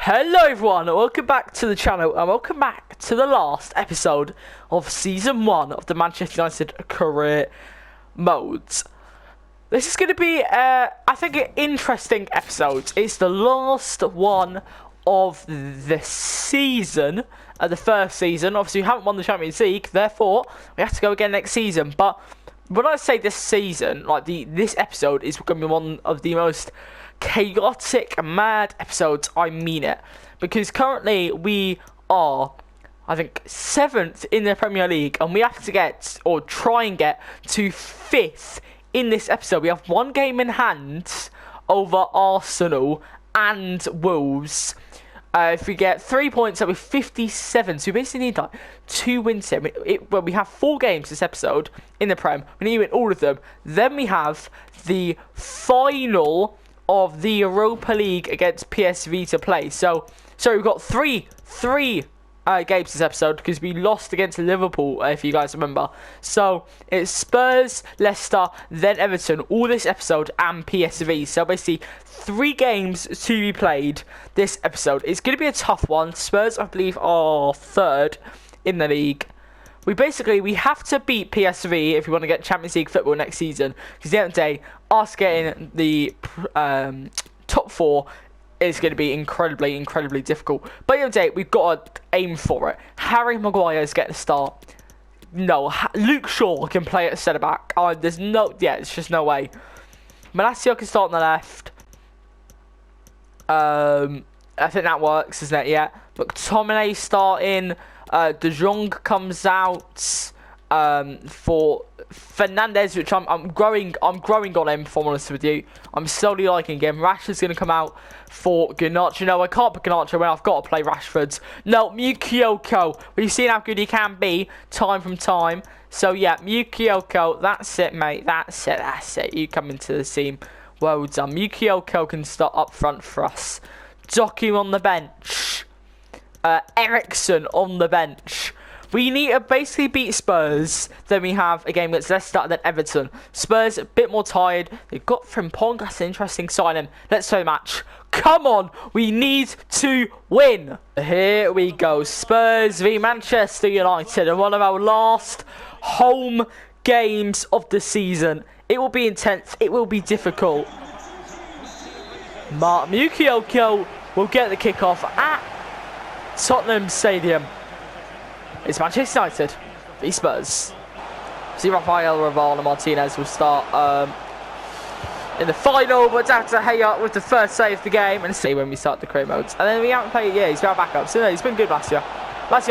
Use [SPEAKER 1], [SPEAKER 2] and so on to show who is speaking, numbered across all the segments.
[SPEAKER 1] Hello everyone, welcome back to the channel and welcome back to the last episode of Season 1 of the Manchester United Career Modes. This is going to be, I think, an interesting episode. It's the last one of the season, the first season. Obviously, we haven't won the Champions League, therefore, we have to go again next season. But when I say this season, like this episode is going to be one of the most chaotic, mad episodes. I mean it, because currently we are, I think, 7th in the Premier League, and we have to get, or try and get, to 5th in this episode. We have one game in hand over Arsenal and Wolves. If we get 3 points, that'll be 57. So we basically need like 2 wins here. Well, we have 4 games this episode in the Prem. We need to win all of them. Then we have the final of the Europa League against PSV to play. So we've got three games this episode, because we lost against Liverpool, if you guys remember. So it's Spurs, Leicester, then Everton, all this episode, and PSV. So basically 3 games to be played this episode. It's going to be a tough one. Spurs, I believe, are 3rd in the league. We have to beat PSV if we want to get Champions League football next season, because at the end of the day, us getting the top 4 is going to be incredibly difficult. But at the end of the day, we've got to aim for it. Harry Maguire's getting a start. No, Luke Shaw can play at centre back. It's just no way. Malacia can start on the left. I think that works, isn't it? Yeah. McTominay starting. De Jong comes out for Fernandez, which I'm growing on him, if I'm honest with you. I'm slowly liking him. Rashford's going to come out for Garnacho. No, I can't put Garnacho when I've got to play Rashford. No, Mukiyoko. We've seen how good he can be time from time. So yeah, Mukiyoko, that's it, mate. That's it. You come into the team. Well done. Mukiyoko can start up front for us. Doku on the bench. Eriksen on the bench. We need to basically beat Spurs. Then we have a game against Leicester and then Everton. Spurs a bit more tired. They've got Frimpong. That's an interesting signing. Let's play a match. Come on. We need to win. Here we go. Spurs v Manchester United. And one of our last home games of the season. It will be intense. It will be difficult. Mukiyoko will get the kickoff at Tottenham Stadium. It's Manchester United v Spurs. See, Rafael and Martinez will start in the final, but Dr. Heya with the first save of the game, and see when we start the career modes. And then we haven't played, yeah, he's got back up. So no, he's been good last year.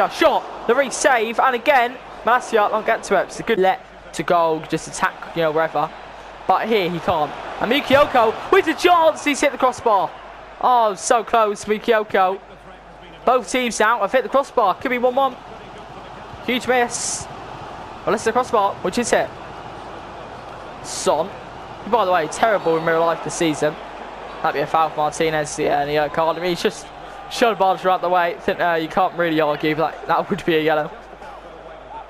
[SPEAKER 1] Shot, the re-save, and again, Malacia, I'll get to it. It's a good let to go, just attack, wherever. But here he can't. And Mukiyoko with the chance, he's hit the crossbar. Oh, so close, Mukiyoko. Both teams now have hit the crossbar. Could be 1-1. Huge miss. Well, it's the crossbar, which is hit. Son. By the way, terrible in real life this season. That'd be a foul for Martinez. Yeah, and the card. I mean, he's just showed barge right the way. I think you can't really argue, but that would be a yellow.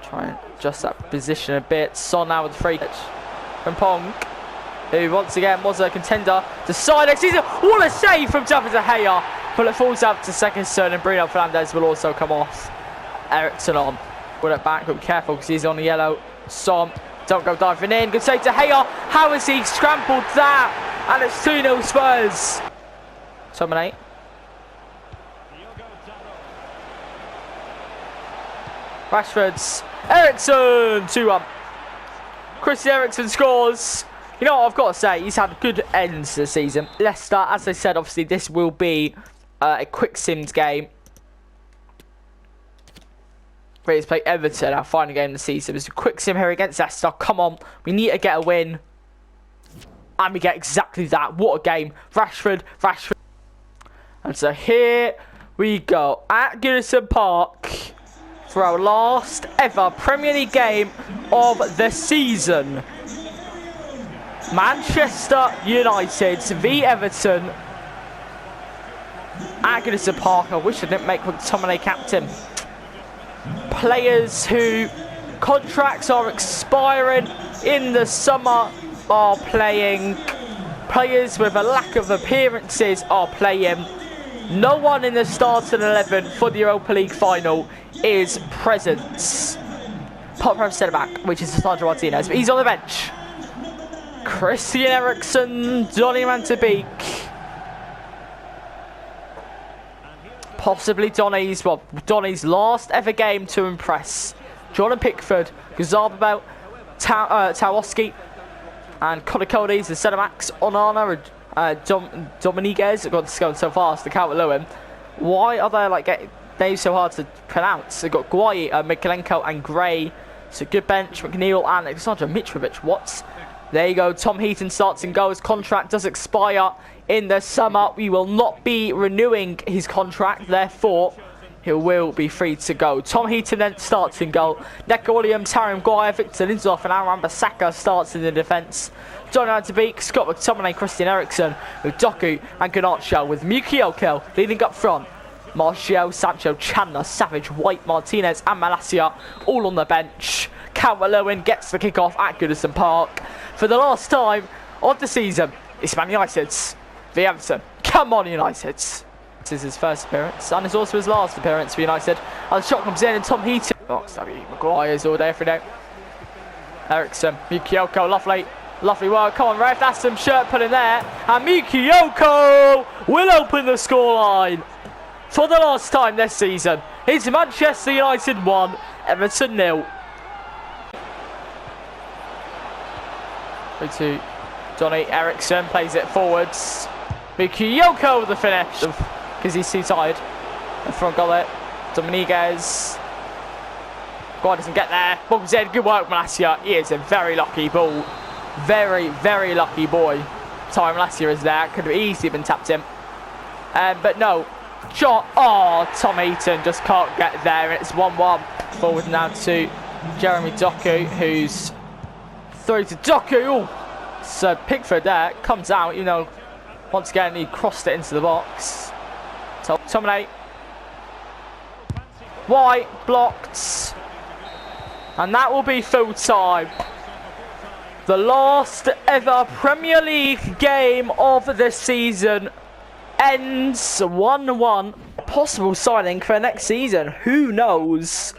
[SPEAKER 1] Try and adjust that position a bit. Son now with the free catch from Pong, who once again was a contender to side next season. What a save from David De Gea. But it falls out to second turn, and Bruno Fernandes will also come off. Eriksen on. Put it back, but be careful because he's on the yellow. Son, don't go diving in. Good save to Gea. How has he scrambled that? And it's 2-0 Spurs. Dominate. Rashford's. Eriksen, 2-1. Christian Eriksen scores. You know what I've got to say, he's had good ends to the season. Leicester, as I said, obviously this will be a quick sims game. Ready to play Everton, our final game of the season. It's a quick sim here against Leicester. Come on, we need to get a win. And we get exactly that. What a game. Rashford. And so here we go at Goodison Park for our last ever Premier League game of the season. Manchester United v Everton at Goodison Park. I wish I didn't make McTominay captain. Players who contracts are expiring in the summer are playing. Players with a lack of appearances are playing. No one in the starting 11 for the Europa League final is present. Apart from centre-back, which is Sandro Martinez, but he's on the bench. Christian Eriksen, Donny van de Beek. Possibly Donny's last ever game to impress. Jordan Pickford, Gazababel, Tawoski, and Kodikodes, the centre-backs, Onana, Dominguez. I've got this going so fast, the Calvert-Lewin. Why are they like getting names so hard to pronounce? They've got Guayi, Mikalenko, and Gray. It's a good bench. McNeil and Alexander Mitrovic. What? There you go. Tom Heaton starts and goes. Contract does expire in the summer. We will not be renewing his contract. Therefore, he will be free to go. Tom Heaton then starts in goal. Neco Williams, Harry Maguire, Victor Lindelof, and Aaron Bissaka starts in the defence. John van de Beek, Scott McTominay, Christian Eriksen, with Doku and Garnacho, with Mukiyoko leading up front. Martial, Sancho, Chandler, Savage, White, Martinez, and Malacia all on the bench. Calvert-Lewin gets the kick-off at Goodison Park. For the last time of the season, it's Man United's v Everton. Come on, United. This is his first appearance, and it's also his last appearance for United. And the shot comes in, and Tom Heaton. Maguire's all day, every day. Eriksen, Mukiyoko, lovely work. Come on, ref, that's some shirt pulling there. And Mukiyoko will open the scoreline. For the last time this season, it's Manchester United 1, Everton 0. 3-2. Johnny Eriksen plays it forwards. Mukiyoko with the finish because he's too tired. The front goal it. Dominguez. God doesn't get there. Ball's in. Good work, Malacia. He is a very lucky ball. Very, very lucky boy. Time Malacia is there. Could have easily been tapped in. But no. Shot. Oh, Tom Heaton just can't get there. It's 1-1. Forward now to Jeremy Doku, who's through to Doku. Oh, so Pickford there comes out. You know, once again he crossed it into the box. So Tomine. White blocked, and that will be full time. The last ever Premier League game of the season ends 1-1. Possible signing for next season, who knows?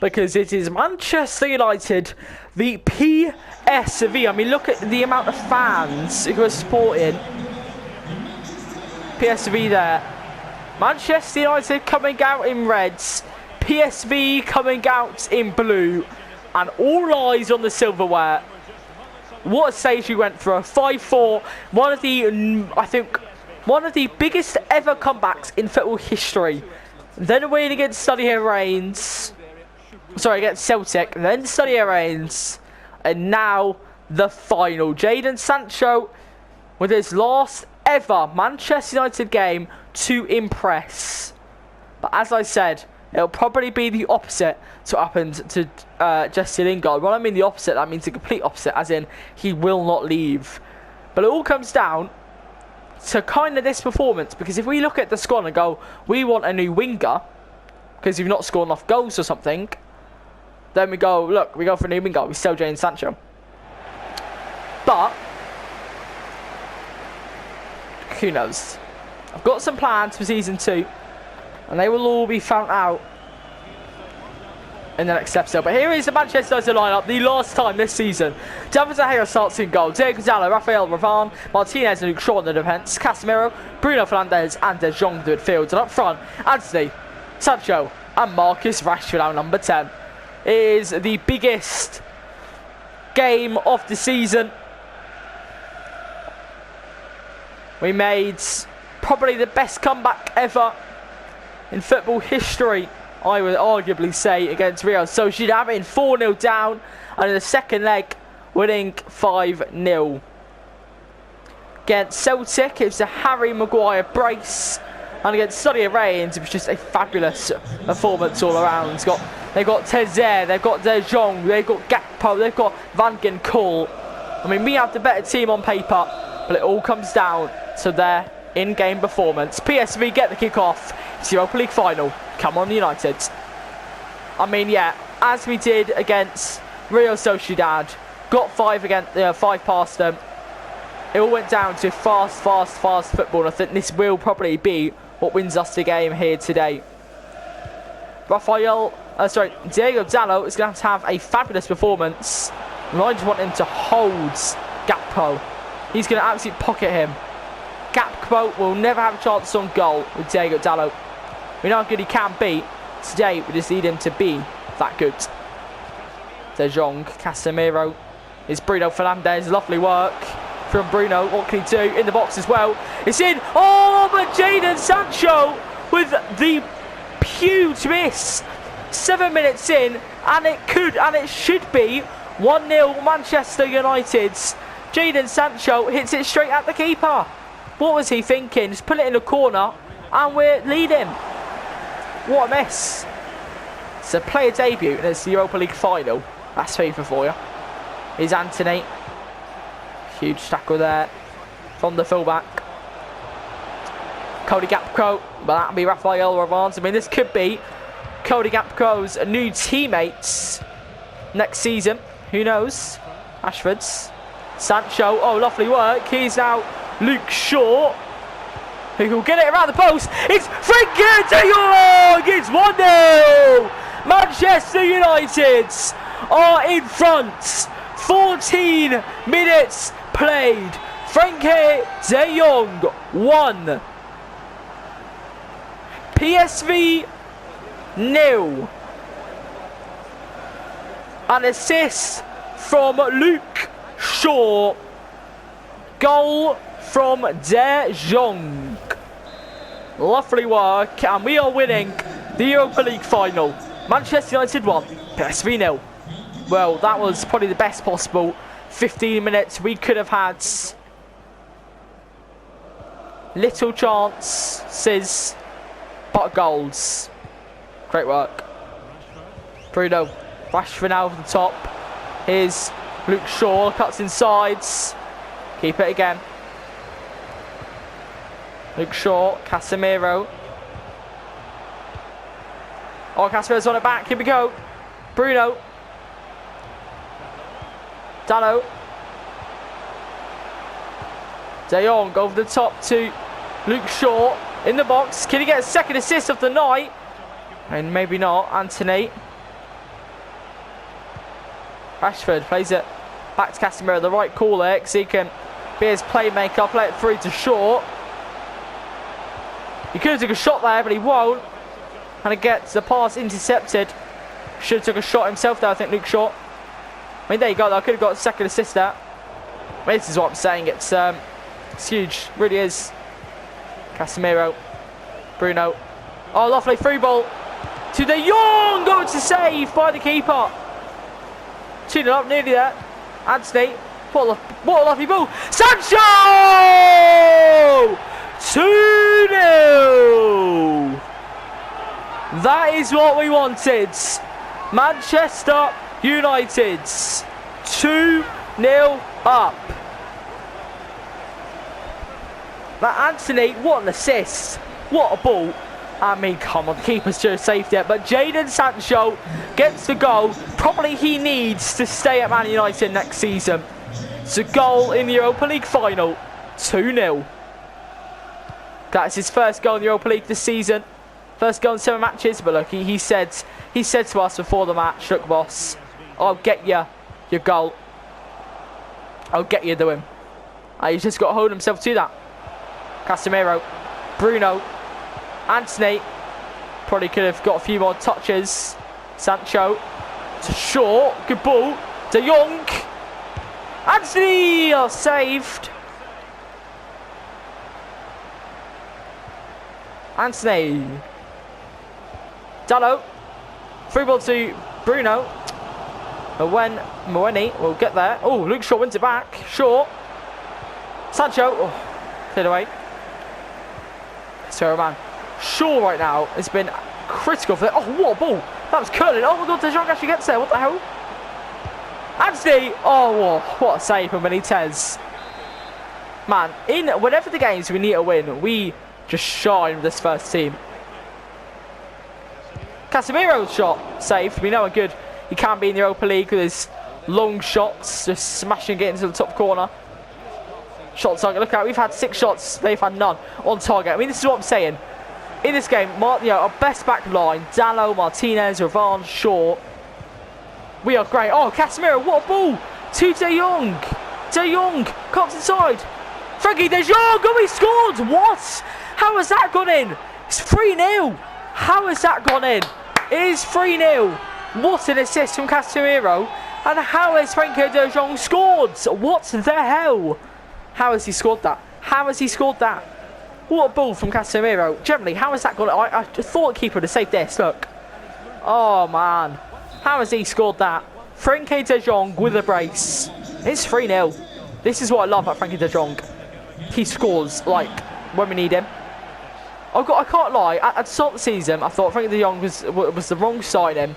[SPEAKER 1] Because it is Manchester United, the PSV. I mean, look at the amount of fans who are supporting PSV there. Manchester United coming out in reds, PSV coming out in blue, and all eyes on the silverware. What a stage we went through. A 5-4, one of the biggest ever comebacks in football history. Then a win against against Celtic, then Stade Reims, and now the final. Jadon Sancho with his last ever Manchester United game to impress. But as I said, it'll probably be the opposite to what happened to Jesse Lingard. When I mean the opposite, that means the complete opposite, as in he will not leave. But it all comes down to kind of this performance, because if we look at the squad and go, we want a new winger because we've not scored enough goals or something, then we go, look, we go for a new winger, we sell Jadon Sancho. But who knows? I've got some plans for season 2, and they will all be found out in the next episode. But here is the Manchester United lineup, the last time this season. David De Gea starts in goal. Diego Gonzalo, Rafael Varane, Martinez and Luke Shaw in the defence. Casemiro, Bruno Fernandes and De Jong to midfield. And up front, Anthony, Sancho and Marcus Rashford, our number 10. It is the biggest game of the season. We made probably the best comeback ever in football history, I would arguably say, against Real Sociedad, in 4-0 down, and in the second leg winning 5-0. Against Celtic, it was a Harry Maguire brace, and against Stade Reims, it was just a fabulous performance all around. They've got Tezer, they've got De Jong, they've got Gakpo, they've got Van Ginkel. I mean, we have the better team on paper, but it all comes down to their in-game performance. PSV get the kick-off. It's the Europa League final. Come on, United. I mean, yeah, as we did against Real Sociedad, got 5 past them. It all went down to fast football. And I think this will probably be what wins us the game here today. Diego Dalot is going to have a fabulous performance. And I just want him to hold Gakpo. He's going to absolutely pocket him. Gakpo will never have a chance on goal with Diego Dalot. We know how good he can be. Today, we just need him to be that good. De Jong, Casemiro. It's Bruno Fernandes. Lovely work from Bruno. What can he do? In the box as well. It's in. Oh, but Jadon Sancho with the huge miss. 7 minutes in, and it should be 1-0 Manchester United. Jadon Sancho hits it straight at the keeper. What was he thinking? Just put it in the corner, and we're leading. What a miss. It's a player debut, and it's the Europa League final. That's FIFA for you. Here's Anthony. Huge tackle there from the fullback. Cody Gakpo, but that'll be Rafael Varane. I mean, this could be Cody Gakpo's new teammates next season. Who knows? Ashford's. Sancho, oh, lovely work. He's now Luke Shaw, who will get it around the post. It's Frenkie de Jong! It's 1-0! Manchester United are in front. 14 minutes played. Frenkie de Jong 1. PSV 0. An assist from Luke Shaw. Goal from De Jong. Lovely work, and we are winning the Europa League final. Manchester United 1, PSV 0. Well, that was probably the best possible 15 minutes we could have had. Little chances, but goals. Great work. Bruno, Rashford now over the top. Here's Luke Shaw, cuts inside. Keep it again. Luke Shaw, Casemiro. Oh, Casemiro's on it back. Here we go. Bruno. Dalot. De Jong over the top to Luke Shaw in the box. Can he get a second assist of the night? And maybe not. Anthony. Rashford plays it back to Casemiro. The right call there, because he can be his playmaker. Play it through to Shaw. He could have took a shot there, but he won't. And it gets the pass intercepted. Should have took a shot himself there, I think, Luke Shaw. I mean, there you go. I could have got a second assist there. I mean, this is what I'm saying. It's huge. Really is. Casemiro. Bruno. Oh, lovely free ball to De Jong. Going to save by the keeper. 2-0 up, nearly there. Anthony. What a lovely ball. Sancho! 2-0. That is what we wanted. Manchester United 2-0 up. That Anthony, what an assist. What a ball. I mean, come on, keeper's just saved it. But Jadon Sancho gets the goal. Probably he needs to stay at Man United next season. It's a goal in the Europa League final. 2-0. That's his first goal in the Europa League this season. First goal in 7 matches. But look, he said to us before the match, look, boss, I'll get you your goal. I'll get you the win. He's just got to hold himself to that. Casemiro, Bruno, Anthony. Probably could have got a few more touches. Sancho to Shaw. Good ball. De Jong. Anthony saved. Anthony. Dalot. Free ball to Bruno. Mweni will get there. Oh, Luke Shaw wins it back. Shaw. Sancho. Oh, cleared away. So, man. Shaw right now has been critical for that. Oh, what a ball. That was curling. Oh my god, De Jong actually gets there. What the hell? Anthony. Oh, what a save from Benitez. Man, in whatever the games we need to win, we just shine with this first team. Casemiro's shot saved. We know how good he can be in the Europa League with his long shots, just smashing it into the top corner. Shot target, look out, we've had 6 shots, they've had none on target. I mean, this is what I'm saying. in this game, our best back line, Dallo, Martinez, Ravan, Shaw. We are great. Oh, Casemiro, what a ball. To De Jong. De Jong comes inside. Frankie De Jong, oh, he scored. What? How has that gone in? It's 3-0. How has that gone in? It is 3-0. What an assist from Casemiro. And how has Frankie De Jong scored? What the hell? How has he scored that? How has he scored that? What a ball from Casemiro. Generally, how has that gone? I thought the keeper would have saved this. Look. Oh, man. How has he scored that? Frankie De Jong with a brace. It's 3-0. This is what I love about Frankie De Jong. He scores, like, when we need him. I can't lie. At the start of the season, I thought Frankie De Jong was the wrong signing.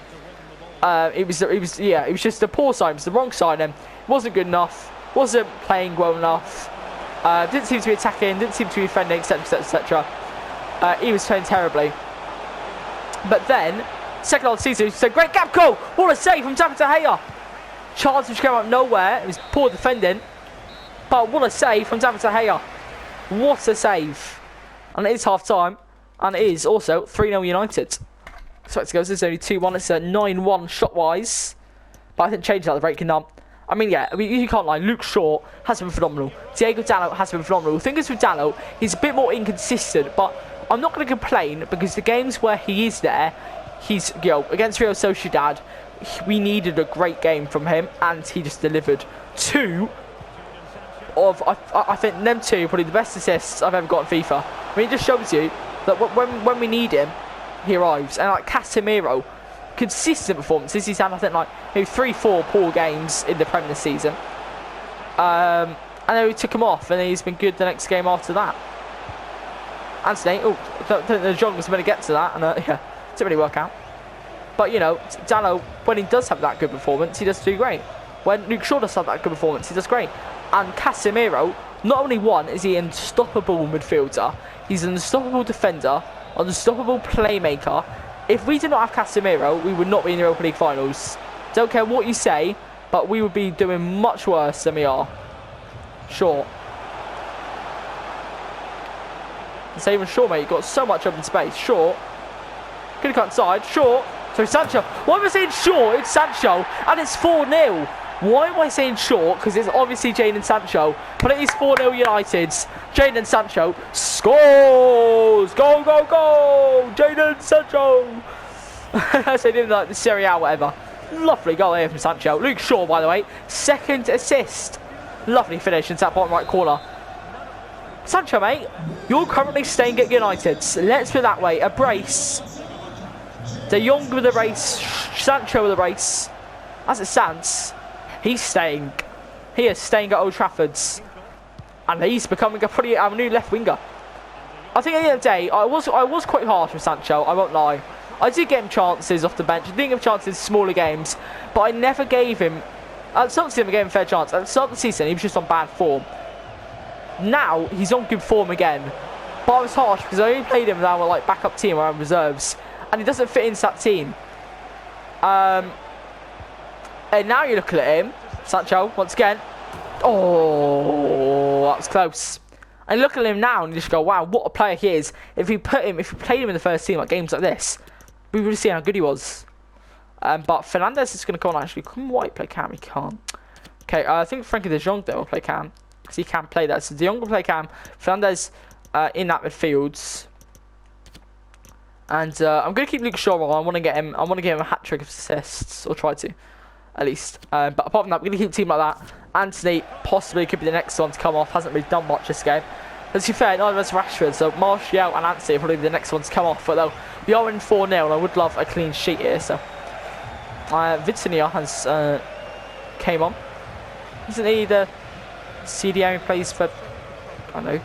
[SPEAKER 1] It was just a poor sign. It was the wrong signing. Wasn't good enough. Wasn't playing well enough. Didn't seem to be attacking. Didn't seem to be defending, etc., etc. He was playing terribly. But then, second half of the season, it's a great gap goal. What a save from David De Gea. Chance which came out of nowhere. It was poor defending. But what a save from David De Gea. What a save. And it is half time. And it is also 3-0 United. So it goes, it's only 2-1. It's a 9-1 shot wise. But I think change that the break can I mean, yeah, you can't lie. Luke Shaw has been phenomenal. Diego Dallo has been phenomenal. The thing is with Dallo, he's a bit more inconsistent. But I'm not going to complain because the games where he is there, he's, against Real Sociedad, we needed a great game from him. And he just delivered two of, I think, them two probably the best assists I've ever got in FIFA. I mean, it just shows you that when we need him, he arrives. And like Casemiro, consistent performances. He's had, I think, like 3-4 poor games in the Premier this season. And then we took him off, and he's been good the next game after that. Anthony, don't think the John was going to get to that, and yeah, didn't really work out. But Dallo, when he does have that good performance, he does do great. When Luke Shaw does have that good performance, he does great. And Casemiro, not only is he an unstoppable midfielder, he's an unstoppable defender, an unstoppable playmaker. If we did not have Casemiro, we would not be in the Europa League finals. Don't care what you say, but we would be doing much worse than we are. Sure. Say even Shaw, mate, you've got so much open space. Shaw. Gonna cut inside. Shaw. So Sancho. Why am I saying Shaw? It's Sancho. And it's 4-0. Why am I saying Shaw? Because it's obviously Jadon Sancho. But it is 4-0 United. Jadon Sancho scores! Go, go, go! Jadon Sancho! So he didn't like the Serie A, whatever. Lovely goal here from Sancho. Luke Shaw, by the way, second assist. Lovely finish into that bottom right corner. Sancho, mate, you're currently staying at United. Let's put it that way. A brace. De Jong with a brace. Sancho with a brace. As it stands, he's staying. He is staying at Old Trafford. And he's becoming a new left winger. I think at the end of the day, I was quite harsh with Sancho, I won't lie. I did get him chances off the bench. I didn't give him chances in smaller games. But I never gave him... At the start of the season, I gave him a fair chance. At the start of the season, he was just on bad form. Now, he's on good form again. But I was harsh because I only played him with our like, backup team, our reserves. And he doesn't fit into that team. And now you're looking at him. Sancho, once again. Oh, that was close. And look at him now and you just go, wow, what a player he is. If we played him in the first team, like games like this, we would have seen how good he was. But Fernandez is going to come on actually. Can White play cam? He can't. Okay, I think Frankie De Jong will play cam. Because he can play that. So De Jong will play cam. Fernandez in that midfield. And I'm going to keep Luke Shaw on. I want to get him a hat-trick of assists. Or try to. At least. But apart from that, we're going to keep a team like that. Anthony possibly could be the next one to come off. Hasn't really done much this game. Let's be fair, neither of us Rashford. So Martial and Anthony are probably the next ones to come off. But though we are in 4-0 and I would love a clean sheet here. So Vitinha has came on. Isn't he the CDM who plays for... I don't know.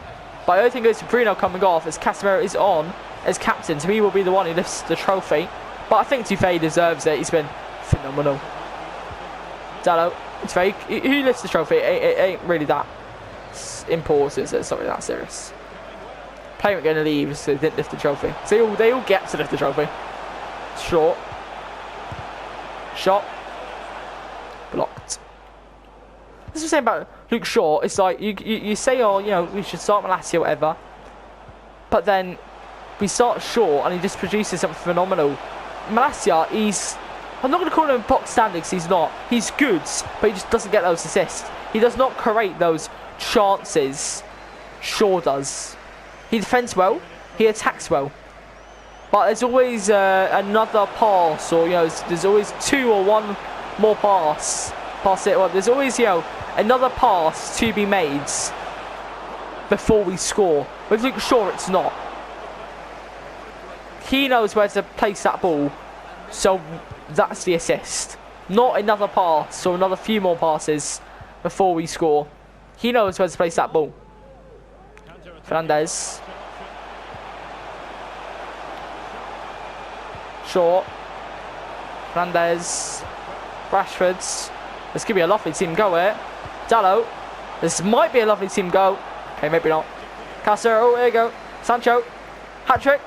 [SPEAKER 1] But I don't think it goes to Bruno coming off as Casemiro is on as captain. So he will be the one who lifts the trophy. But I think to be fair, he deserves it. He's been phenomenal. Dallo, it's very... Who lifts the trophy? It ain't really that important. It's not really that serious. Player ain't going to leave, so they didn't lift the trophy. So they all get to lift the trophy. Short. Shot. Blocked. This is what I'm saying about Luke Shaw. It's like, you say, oh, you know, we should start Malacia or whatever. But then, we start short and he just produces something phenomenal. Malacia, I'm not going to call him box standing because he's not. He's good, but he just doesn't get those assists. He does not create those chances. Shaw does. He defends well. He attacks well. But there's always another pass, or there's always two or one more pass it. Well, there's always another pass to be made before we score. With Luke Shaw, it's not. He knows where to place that ball, so that's the assist. Not another pass or another few more passes before we score. He knows where to place that ball. Fernandez. Short. Fernandez. Rashford's. This could be a lovely team goal here. Dallo. This might be a lovely team goal. Okay, maybe not. Casser. Oh, there you go. Sancho. Hat-trick.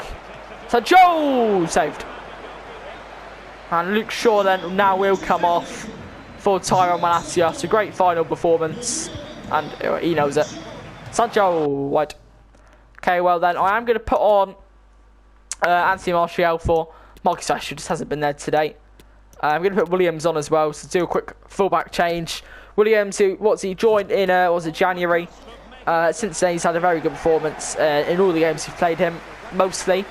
[SPEAKER 1] Sancho! Saved. And Luke Shaw then now will come off for Tyrone Malacia. It's a great final performance. And he knows it. Sancho. Wide. Okay, well then, I am going to put on Anthony Martial for Marcus Rashford. Just hasn't been there today. I'm going to put Williams on as well, so do a quick fullback change. Williams, he joined in January. Since then, he's had a very good performance in all the games we've played him, mostly.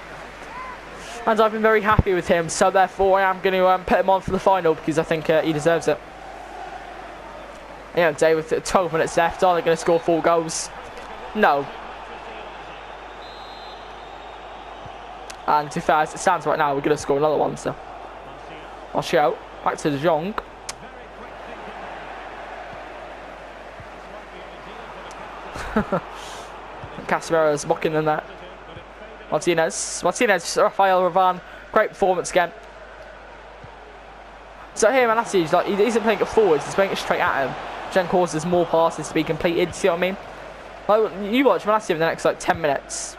[SPEAKER 1] And I've been very happy with him, so therefore I am going to put him on for the final because I think he deserves it. Today with 12 minutes left, are they going to score 4 goals? No. And to be fair, as it stands right now, we're going to score another one, so. I'll shout. Back to De Jong. Casemiro's mocking them there. Martinez, Rafael Varane, great performance again. So here Malacia, he isn't playing it forwards, he's playing it straight at him. Then causes more passes to be completed, see what I mean? Like, you watch Malacia in the next 10 minutes.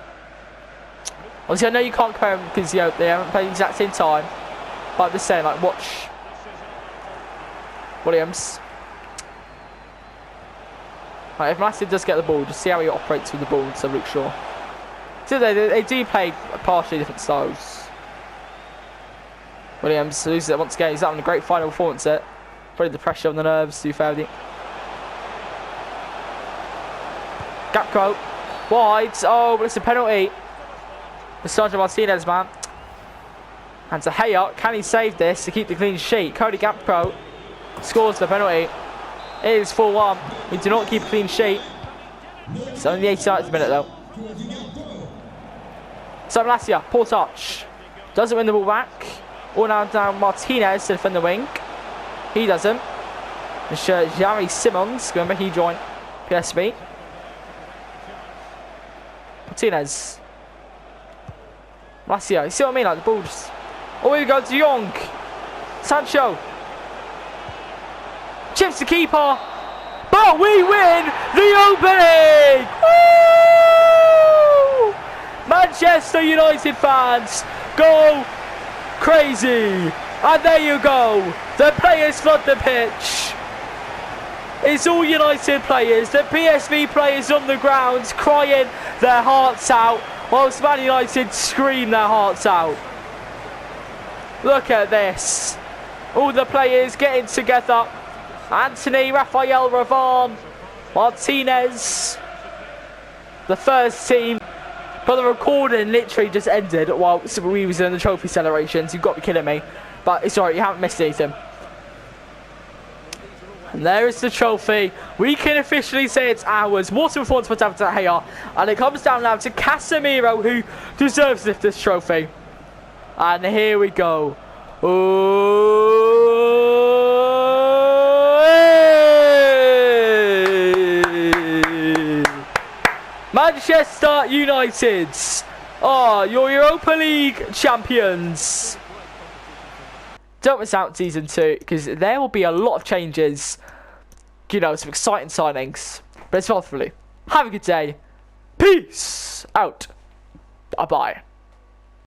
[SPEAKER 1] Obviously I know you can't compare them because they haven't played the exact same time. But I'm just saying, watch Williams. If Malacia does get the ball, just see how he operates with the ball instead of Luke Shaw. So they do play partially different styles. Williams loses it once again. He's having a great final performance there. Putting the pressure on the nerves, to be fair with you. Gapco. Wide. Oh, but it's a penalty. The Sergio Martinez, man. And to Hayot, can he save this to keep the clean sheet? Cody Gapco scores the penalty. It is 4-1. We do not keep a clean sheet. It's only the 89th minute though. So Malacia, poor touch. Doesn't win the ball back. All now Martinez to defend the wing. He doesn't. Jerry Simmons, remember he joined PSV. Martinez. Malacia, you see what I mean? The ball just... Oh, here we go, De Jong. Sancho. Chips the keeper. But we win the opening! Woo! Manchester United fans, go crazy. And there you go. The players flood the pitch. It's all United players. The PSV players on the ground crying their hearts out, whilst Man United scream their hearts out. Look at this. All the players getting together. Anthony, Rafael Varane, Martinez. The first team. But the recording literally just ended while we was in the trophy celebrations. You've got to be kidding me. But it's alright, you haven't missed anything. And there is the trophy. We can officially say it's ours. What a performance for David De Gea. And it comes down now to Casemiro, who deserves this trophy. And here we go. Manchester United are your Europa League champions. Don't miss out season 2 because there will be a lot of changes. Some exciting signings. But it's hopefully. Have a good day. Peace out. Bye bye.